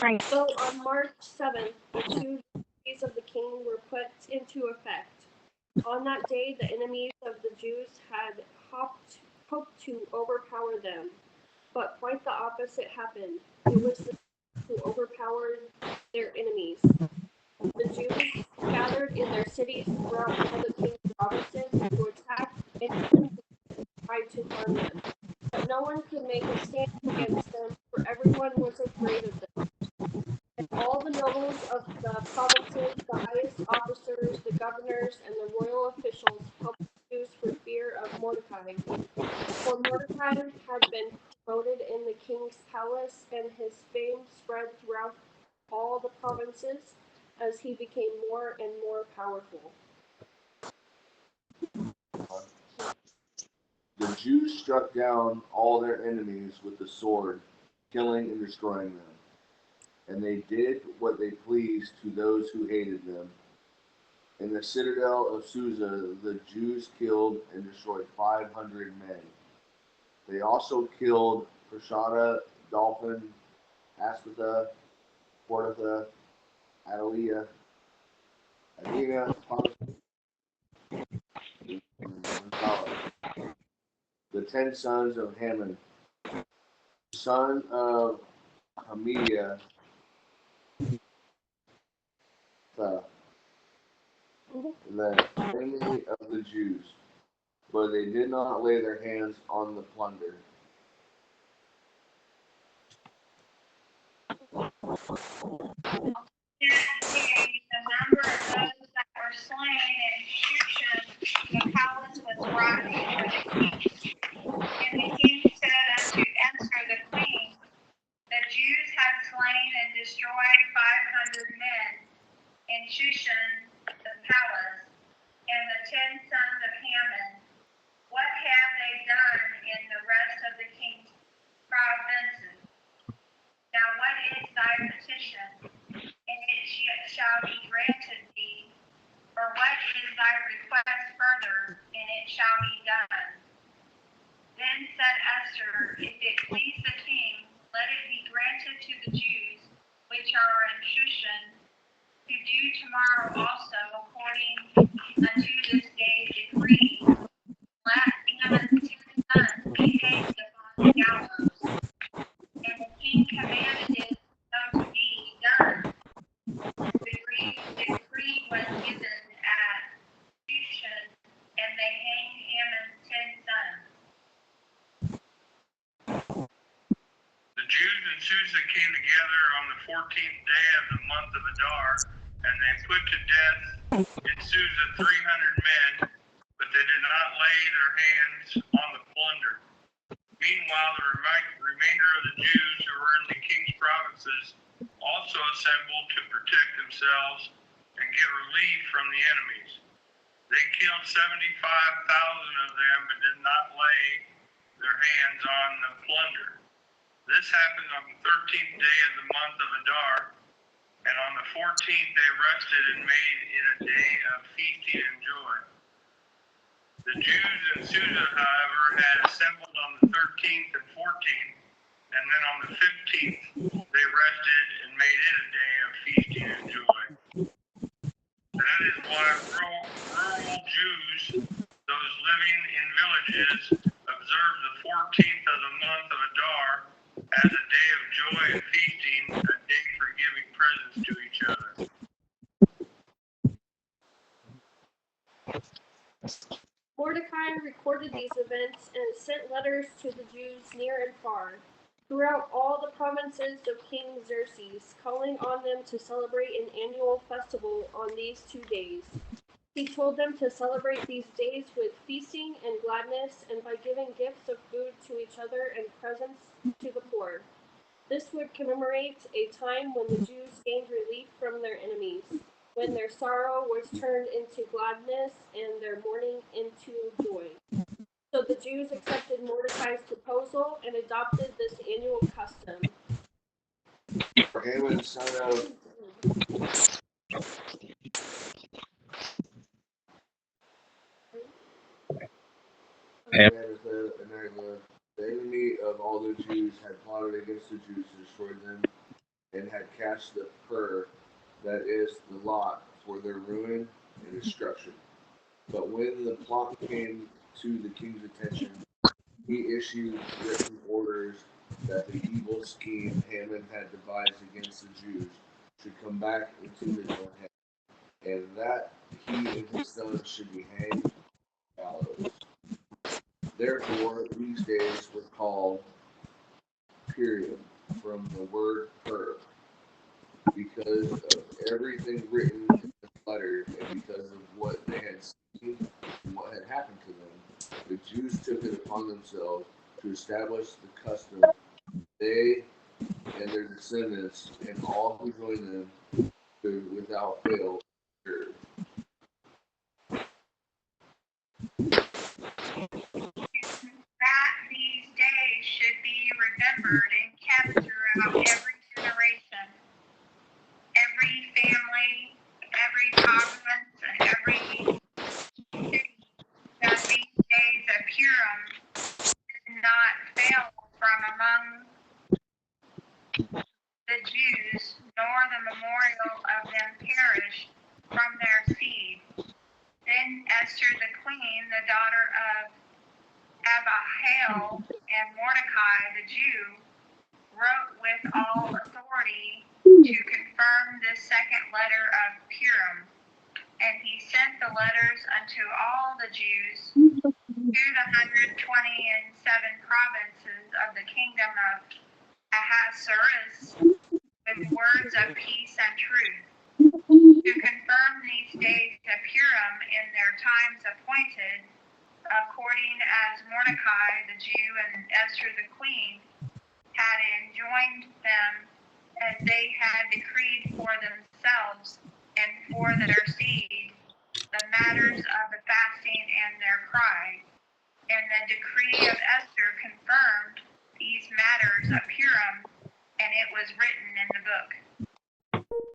So on March 7th, the 2 days of the king were put into effect. On that day, the enemies of the Jews had hoped to overpower them, but quite the opposite happened. It was the Jews who overpowered their enemies. The Jews gathered in their cities throughout all the king's provinces to attack anyone who tried to harm them. But no one could make a stand against them, for everyone was afraid of them. And all the nobles of the provinces, the highest officers, the governors, and the royal officials helped the Jews for fear of Mordecai. For Mordecai had been promoted in the king's palace, and his fame spread throughout all the provinces as he became more and more powerful. The Jews struck down all their enemies with the sword, killing and destroying them. And they did what they pleased to those who hated them. In the citadel of Susa, the Jews killed and destroyed 500 men. They also killed Pershada, Dolphin, Aspatha, Portatha, Adelia, Adina, the 10 sons of Haman, son of Hamidiah, the enemy of the Jews, but they did not lay their hands on the plunder. The number of those that were slain in Shushan, the palace was brought before the king. And the king said unto Esther the queen, the Jews had slain and destroyed 500 men in Shushan, the palace, and the 10 sons of Haman. What have they done in the rest of the king's provinces? Now what is thy petition? And it shall be granted thee. Or what is thy request further? And it shall be done. Then said Esther, if it please the king, let it be granted to the Jews which are in Shushan to do tomorrow also according unto this day's decree. Let Haman's 10 sons be hanged upon the gallows. And the king commanded it so to be done. The decree was given at Shushan, and they hanged Haman's 10 sons. The Jews in Susa came together on the 14th day of the month of Adar, and they put to death in Susa 300 men, but they did not lay their hands on the plunder. Meanwhile, the remainder of the Jews who were in the king's provinces also assembled to protect themselves and get relief from the enemies. They killed 75,000 of them, but did not lay their hands on the plunder. This happened on the 13th day of the month of Adar, and on the 14th they rested and made it a day of feasting and joy. The Jews in Susa, however, had assembled on the 13th and 14th, and then on the 15th they rested and made it a day of feasting and joy. That is why rural Jews, those living in villages, observe the 14th of the month of Adar as a day of joy and feasting, a day for giving presents to each other. Mordecai recorded these events and sent letters to the Jews near and far, throughout all the provinces of King Xerxes, calling on them to celebrate an annual festival on these 2 days. He told them to celebrate these days with feasting and gladness, and by giving gifts of food to each other and presents to the poor. This would commemorate a time when the Jews gained relief from their enemies, when their sorrow was turned into gladness and their mourning into joy. So the Jews accepted Mordecai's proposal and adopted this annual custom. Haman, son of the enemy of all the Jews had plotted against the Jews to destroy them and had cast the pur, that is, the lot, for their ruin and destruction. But when the plot came to the king's attention, he issued written orders that the evil scheme Haman had devised against the Jews should come back into his own head, and that he and his sons should be hanged on the gallows. Therefore, these days were called Purim, from the word pur, because of everything written in the letter, and because of what they had seen and what had happened to them. The Jews took it upon themselves to establish the custom, they and their descendants and all who join them to without fail observe. That these days should be remembered and kept throughout every generation, every family, every province, and every city, that these days of Purim did not fail from among the Jews, nor the memorial of them perish from their seed. Then Esther the queen, the daughter of Abihail and Mordecai the Jew, wrote with all authority to confirm this second letter of Purim. And he sent the letters unto all the Jews to the 127 provinces of the kingdom of Ahasuerus with words of peace and truth, to confirm these days of Purim in their times appointed, according as Mordecai the Jew and Esther the queen had enjoined them, as they had decreed for themselves and for their seed the matters of the fasting and their cry. And the decree of Esther confirmed these matters of Purim, and it was written in the book.